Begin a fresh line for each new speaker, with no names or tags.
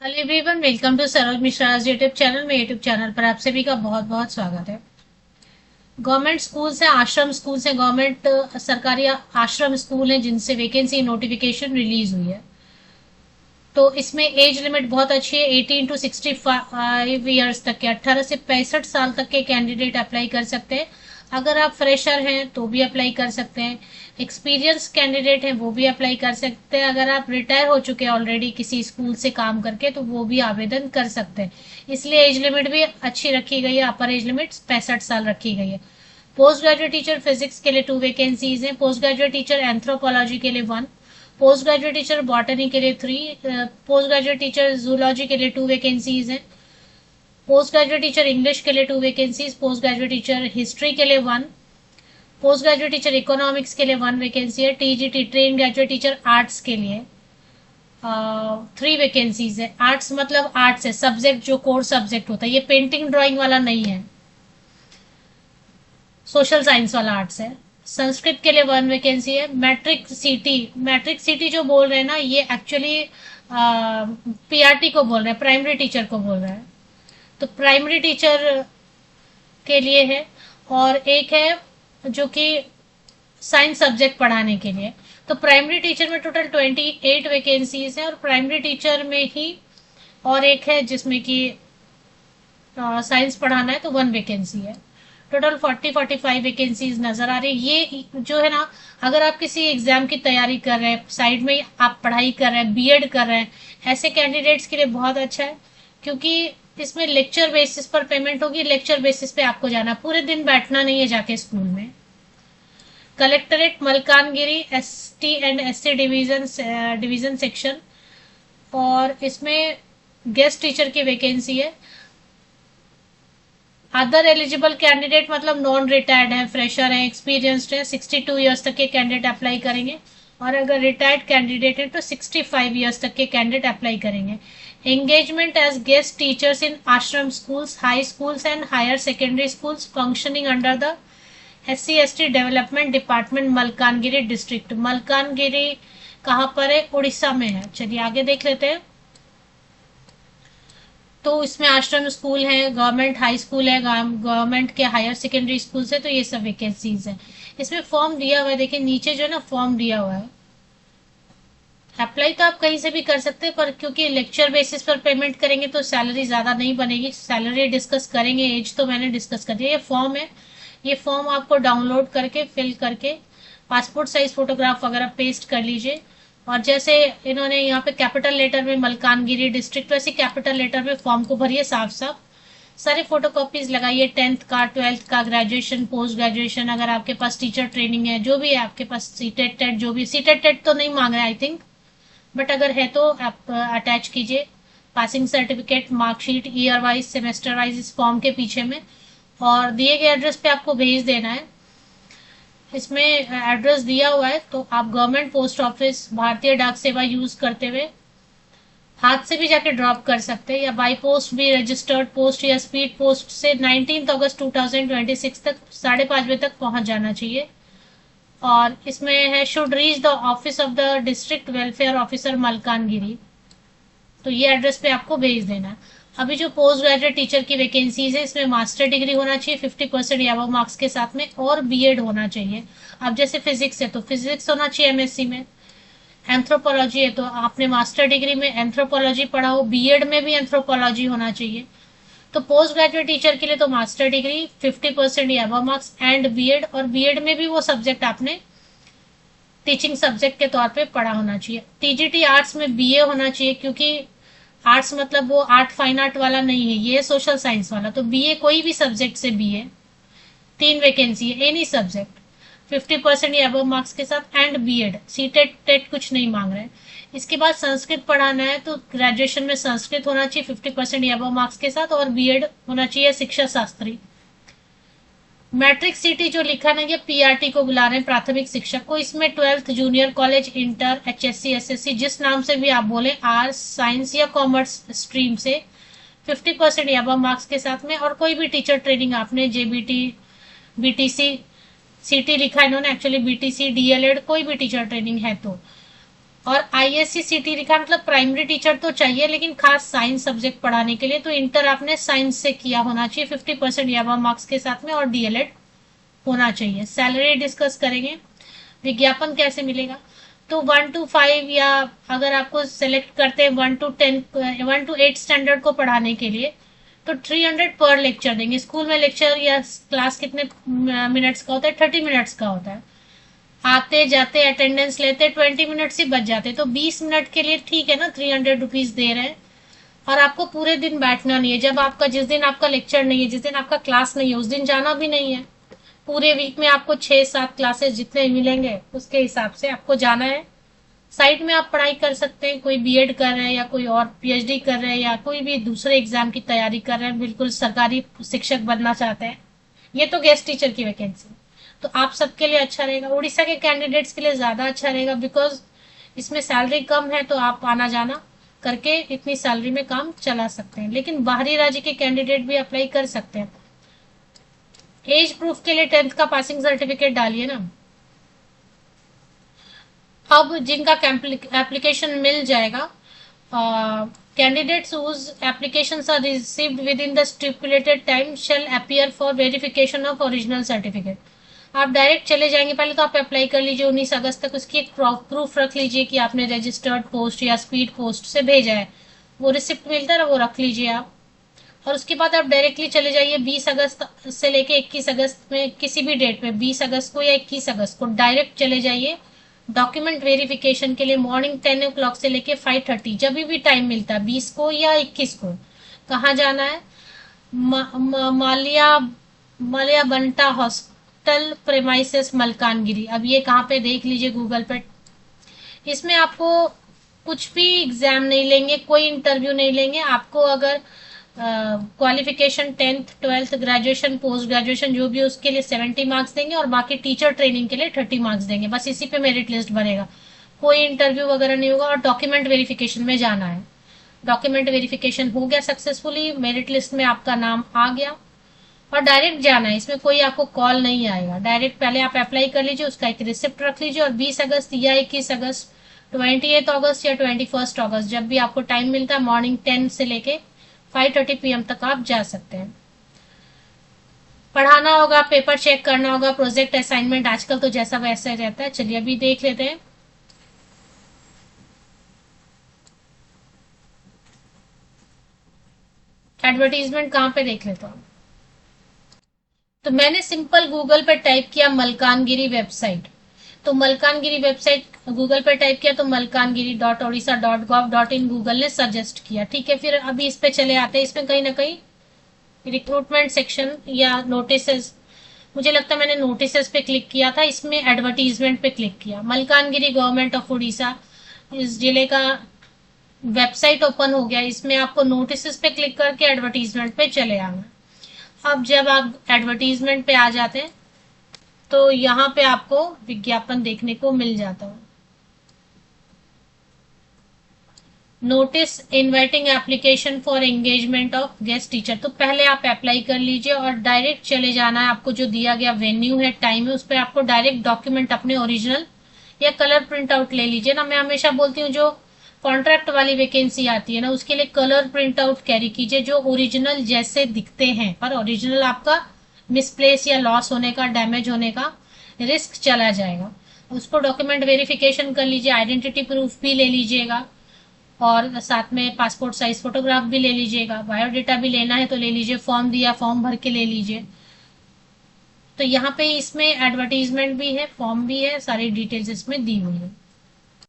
Hello everyone, welcome to Saroj Mishra YouTube channel में। YouTube channel पर आप सभी का बहुत बहुत स्वागत है। गवर्नमेंट स्कूल्स हैं, आश्रम स्कूल्स हैं, गवर्नमेंट सरकारी आश्रम स्कूल हैं जिनसे वैकेंसी नोटिफिकेशन रिलीज हुई है। तो इसमें एज लिमिट बहुत अच्छी है, 18 to 65 ईयर्स तक के, 18 से 65 साल तक के कैंडिडेट अप्लाई कर सकते हैं। अगर आप फ्रेशर हैं तो भी अप्लाई कर सकते हैं, एक्सपीरियंस कैंडिडेट हैं वो भी अप्लाई कर सकते हैं, अगर आप रिटायर हो चुके हैं ऑलरेडी किसी स्कूल से काम करके तो वो भी आवेदन कर सकते हैं। इसलिए एज लिमिट भी अच्छी रखी गई है, अपर एज लिमिट 65 साल रखी गई है। पोस्ट ग्रेजुएट टीचर फिजिक्स के लिए 2 वैकेंसीज हैं, पोस्ट ग्रेजुएट टीचर एंथ्रोपोलॉजी के लिए 1, पोस्ट ग्रेजुएट टीचर बॉटनी के लिए 3, पोस्ट ग्रेजुएट टीचर जूलॉजी के लिए 2 वैकेंसीज हैं, पोस्ट ग्रेजुएट टीचर इंग्लिश के लिए 2 vacancies, post graduate teacher history के लिए 1, पोस्ट ग्रेजुएट टीचर इकोनॉमिक्स के लिए 1 वैकेंसी है, TGT train graduate teacher arts के लिए 3 वैकेंसीज है। आर्ट्स मतलब आर्ट्स है, सब्जेक्ट जो कोर सब्जेक्ट होता है, ये पेंटिंग ड्राइंग वाला नहीं है, सोशल साइंस वाला आर्ट्स है। संस्कृत के लिए 1 वैकेंसी है। मैट्रिक सिटी जो बोल रहे हैं ना, ये एक्चुअली पीआरटी को बोल रहे हैं, प्राइमरी टीचर को बोल रहे हैं। तो प्राइमरी टीचर के लिए है, और एक है जो कि साइंस सब्जेक्ट पढ़ाने के लिए। तो प्राइमरी टीचर में टोटल 28 वैकेंसीज है, और प्राइमरी टीचर में ही और एक है जिसमें कि साइंस पढ़ाना है, तो 1 वैकेंसी है। टोटल 40-45 वैकेंसीज नजर आ रही है। ये जो है ना, अगर आप किसी एग्जाम की तैयारी कर रहे हैं, साइड में आप पढ़ाई कर रहे हैं, बीएड कर रहे हैं, ऐसे कैंडिडेट्स के लिए बहुत अच्छा है, क्योंकि इसमें लेक्चर बेसिस पर पेमेंट होगी। लेक्चर बेसिस पे आपको जाना, पूरे दिन बैठना नहीं है जाके स्कूल में। Collectorate Malkangiri ST and SC division section, और इसमें गेस्ट टीचर की वैकेंसी है। अदर एलिजिबल कैंडिडेट मतलब नॉन रिटायर्ड है, फ्रेशर है, एक्सपीरियंस्ड है, 62 ईयर्स तक के कैंडिडेट अप्लाई करेंगे। और अगर रिटायर्ड कैंडिडेट है तो 65 ईयर्स तक के कैंडिडेट अप्लाई करेंगे। Engagement as guest teachers in ashram schools, high schools and higher secondary schools functioning under the SC/ST development department, Malkangiri district. Malkangiri कहाँ पर है? उड़ीसा में है। चलिए आगे देख लेते हैं। तो इसमें आश्रम स्कूल है, गवर्नमेंट हाई स्कूल है, गवर्नमेंट के हायर सेकेंडरी स्कूल है, तो ये सब वैकेंसीज है। इसमें फॉर्म दिया हुआ है, देखिए नीचे जो है ना फॉर्म दिया हुआ है। अप्लाई तो आप कहीं से भी कर सकते हैं, पर क्योंकि लेक्चर बेसिस पर पेमेंट करेंगे तो सैलरी ज्यादा नहीं बनेगी। सैलरी डिस्कस करेंगे, एज तो मैंने डिस्कस कर दिया। ये फॉर्म है, ये फॉर्म आपको डाउनलोड करके फिल करके पासपोर्ट साइज फोटोग्राफ वगैरह पेस्ट कर लीजिए। और जैसे इन्होंने यहाँ पे कैपिटल लेटर में मलकानगिरी डिस्ट्रिक्ट, वैसे कैपिटल लेटर में फॉर्म को भरिए साफ साफ, सारे फोटोकॉपीज लगाइए, 10th का, 12th का, ग्रेजुएशन, पोस्ट ग्रेजुएशन, अगर आपके पास टीचर ट्रेनिंग है, जो भी है आपके पास, सीटेट टेट, जो भी, सीटेट टेट तो नहीं मांग रहे आई थिंक, बट अगर है तो आप अटैच कीजिए। Passing certificate, marksheet, year wise, semester wise इस फॉर्म के पीछे में, और दिए गए एड्रेस पे आपको भेज देना है। इसमें एड्रेस दिया हुआ है, तो आप गवर्नमेंट पोस्ट ऑफिस, भारतीय डाक सेवा यूज करते हुए हाथ से भी जाके ड्रॉप कर सकते हैं, या बाई पोस्ट भी, रजिस्टर्ड पोस्ट या स्पीड पोस्ट से 19 अगस्त 2026 तक 5:30 बजे तक पहुंच जाना चाहिए। और इसमें है should reach the office of the district welfare officer Malkangiri, तो ये एड्रेस पे आपको भेज देना। अभी जो पोस्ट ग्रेजुएट टीचर की वैकेंसीज है, इसमें मास्टर डिग्री होना चाहिए 50% या अबव मार्क्स के साथ में, और बीएड होना चाहिए। अब जैसे फिजिक्स है तो फिजिक्स होना चाहिए एमएससी में, एंथ्रोपोलॉजी है तो आपने मास्टर डिग्री में एंथ्रोपोलॉजी पढ़ा हो, बीएड में भी एंथ्रोपोलॉजी होना चाहिए। तो पोस्ट ग्रेजुएट टीचर के लिए तो मास्टर डिग्री 50% या अबव मार्क्स एंड बीएड, और बीएड में भी वो सब्जेक्ट आपने टीचिंग सब्जेक्ट के तौर पे पढ़ा होना चाहिए। टीजीटी आर्ट्स में बीए होना चाहिए, क्योंकि आर्ट्स मतलब वो आर्ट फाइन आर्ट वाला नहीं है, ये सोशल साइंस वाला। तो बीए कोई भी सब्जेक्ट से बीए, 3 वैकेंसी है, एनी सब्जेक्ट 50% या अबव मार्क्स के साथ, एंड बीएड, सीटेट टेट कुछ नहीं मांग रहे हैं। इसके बाद संस्कृत पढ़ाना है तो ग्रेजुएशन में संस्कृत होना चाहिए 50% या अबव मार्क्स के साथ, और बीएड होना चाहिए शिक्षा शास्त्री। मैट्रिक सिटी जो लिखा ना, ये पीआरटी को बुला रहे हैं, प्राथमिक शिक्षक को। इसमें 12th junior college, inter, HSC SSC जिस नाम से भी आप बोले, आर्ट्स, साइंस या कॉमर्स स्ट्रीम से 50% या अबव मार्क्स के साथ में, और कोई भी टीचर ट्रेनिंग आपने जेबीटी, बीटीसी, सीटी लिखा इन्होंने, एक्चुअली बीटीसी, डीएलएड, कोई भी टीचर ट्रेनिंग है तो। और ISC CT लिखा, मतलब प्राइमरी टीचर तो चाहिए लेकिन खास साइंस सब्जेक्ट पढ़ाने के लिए, तो इंटर आपने साइंस से किया होना चाहिए 50% या मार्क्स के साथ में, और DLED होना चाहिए। सैलरी डिस्कस करेंगे। विज्ञापन कैसे मिलेगा, तो 1 to 5, या अगर आपको सेलेक्ट करते हैं 1 to 8 स्टैंडर्ड को पढ़ाने के लिए, तो 300 पर लेक्चर देंगे। स्कूल में लेक्चर या क्लास कितने मिनट्स का होता है, 30 मिनट्स का होता है। आते जाते अटेंडेंस लेते 20 मिनट्स ही बच जाते, तो 20 मिनट के लिए ठीक है ना, 300 रुपीज दे रहे हैं। और आपको पूरे दिन बैठना नहीं है। जब आपका, जिस दिन आपका लेक्चर नहीं है, जिस दिन आपका क्लास नहीं है, उस दिन जाना भी नहीं है। पूरे वीक में आपको 6-7 क्लासेस जितने मिलेंगे उसके हिसाब से आपको जाना है। साइड में आप पढ़ाई कर सकते हैं, कोई बीएड कर रहे हैं या कोई और PhD कर रहे हैं या कोई भी दूसरे एग्जाम की तैयारी कर रहे हैं, बिल्कुल सरकारी शिक्षक बनना चाहते हैं। ये तो गेस्ट टीचर की वैकेंसी, तो आप सबके लिए अच्छा रहेगा। उड़ीसा के कैंडिडेट्स के लिए ज्यादा अच्छा रहेगा, बिकॉज इसमें सैलरी कम है, तो आप आना जाना करके इतनी सैलरी में काम चला सकते हैं। लेकिन बाहरी राज्य के कैंडिडेट भी अप्लाई कर सकते हैं। एज प्रूफ के लिए 10th का पासिंग सर्टिफिकेट डालिए ना। अब जिनका एप्लीकेशन मिल जाएगा, candidates whose applications are received within the stipulated time shall appear for verification of original certificate। आप डायरेक्ट चले जाएंगे, पहले तो आप अप्लाई कर लीजिए 19 अगस्त तक, उसकी एक प्रूफ रख लीजिए कि आपने रजिस्टर्ड पोस्ट या स्पीड पोस्ट से भेजा है, वो रिसिप्ट मिलता है ना, वो रख लीजिए आप। और उसके बाद आप डायरेक्टली चले जाइए 20 अगस्त से लेके 21 अगस्त में, किसी भी डेट में, 20 अगस्त को या 21 अगस्त को डायरेक्ट चले जाइए डॉक्यूमेंट वेरिफिकेशन के लिए। मॉर्निंग 10 o'clock से लेके 5:30, जब भी टाइम मिलता है, 20 को या 21 को। कहाँ जाना है, मालिया मालिया बंटा हॉस्टल प्रेमाइसेस मलकानगिरी। अब ये कहाँ पे देख लीजिए गूगल पे। इसमें आपको कुछ भी एग्जाम नहीं लेंगे, कोई इंटरव्यू नहीं लेंगे। आपको अगर qualification 10th 12th graduation post graduation जो भी है उसके लिए 70 मार्क्स देंगे, और बाकी टीचर ट्रेनिंग के लिए 30 मार्क्स देंगे। बस इसी पे मेरिट लिस्ट बनेगा, कोई इंटरव्यू वगैरह नहीं होगा। और डॉक्यूमेंट वेरिफिकेशन में जाना है। डॉक्यूमेंट वेरिफिकेशन हो गया सक्सेसफुली, मेरिट लिस्ट में आपका नाम आ गया, और डायरेक्ट जाना है। इसमें कोई आपको कॉल नहीं आएगा, डायरेक्ट पहले आप अप्लाई कर लीजिए, उसका एक रिसिप्ट रख लीजिए, और 20 अगस्त या 21 अगस्त, 28 अगस्त या 21 अगस्त, जब भी आपको टाइम मिलता है, मॉर्निंग 10 से लेके 5:30 PM तक आप जा सकते हैं। पढ़ाना होगा, पेपर चेक करना होगा, प्रोजेक्ट असाइनमेंट आजकल तो जैसा वैसा रहता है। चलिए अभी देख लेते हैं। एडवर्टीजमेंट कहाँ पे देख लेते हैं, तो मैंने सिंपल गूगल पे टाइप किया मलकानगिरी वेबसाइट। तो मलकानगिरी वेबसाइट गूगल पे टाइप किया तो malkangiri.odisha.gov.in गूगल ने सजेस्ट किया। ठीक है, फिर अभी इस पे चले आते हैं। इसमें कहीं ना कहीं रिक्रूटमेंट सेक्शन या नोटिसेस, मुझे लगता है मैंने नोटिसेस पे क्लिक किया था, इसमें एडवर्टीजमेंट पे क्लिक किया। मलकानगिरी गवर्नमेंट ऑफ उड़ीसा, इस जिले का वेबसाइट ओपन हो गया। इसमें आपको नोटिसेस पे क्लिक करके एडवर्टीजमेंट पे चले आना। अब जब आप एडवर्टीजमेंट पे आ जाते हैं तो यहाँ पे आपको विज्ञापन देखने को मिल जाता है। Notice inviting application for engagement of guest teacher, तो पहले आप अप्लाई कर लीजिए और डायरेक्ट चले जाना है। आपको जो दिया गया वेन्यू है, टाइम है, उस पर आपको डायरेक्ट डॉक्यूमेंट अपने ओरिजिनल या कलर प्रिंट आउट ले लीजिए ना। मैं हमेशा बोलती हूँ जो कॉन्ट्रैक्ट वाली वैकेंसी आती है ना, उसके लिए कलर प्रिंट आउट कैरी कीजिए जो ओरिजिनल जैसे दिखते हैं, पर ओरिजिनल आपका मिसप्लेस या लॉस होने का, डैमेज होने का रिस्क चला जाएगा। उसको डॉक्यूमेंट वेरिफिकेशन कर लीजिए, आइडेंटिटी प्रूफ भी ले लीजिएगा, और साथ में पासपोर्ट साइज फोटोग्राफ भी ले लीजिएगा। बायोडेटा भी लेना है तो ले लीजिए, फॉर्म दिया फॉर्म भर के ले लीजिए। तो यहाँ पे इसमें एडवर्टीजमेंट भी है, फॉर्म भी है, सारी डिटेल्स इसमें दी हुई है।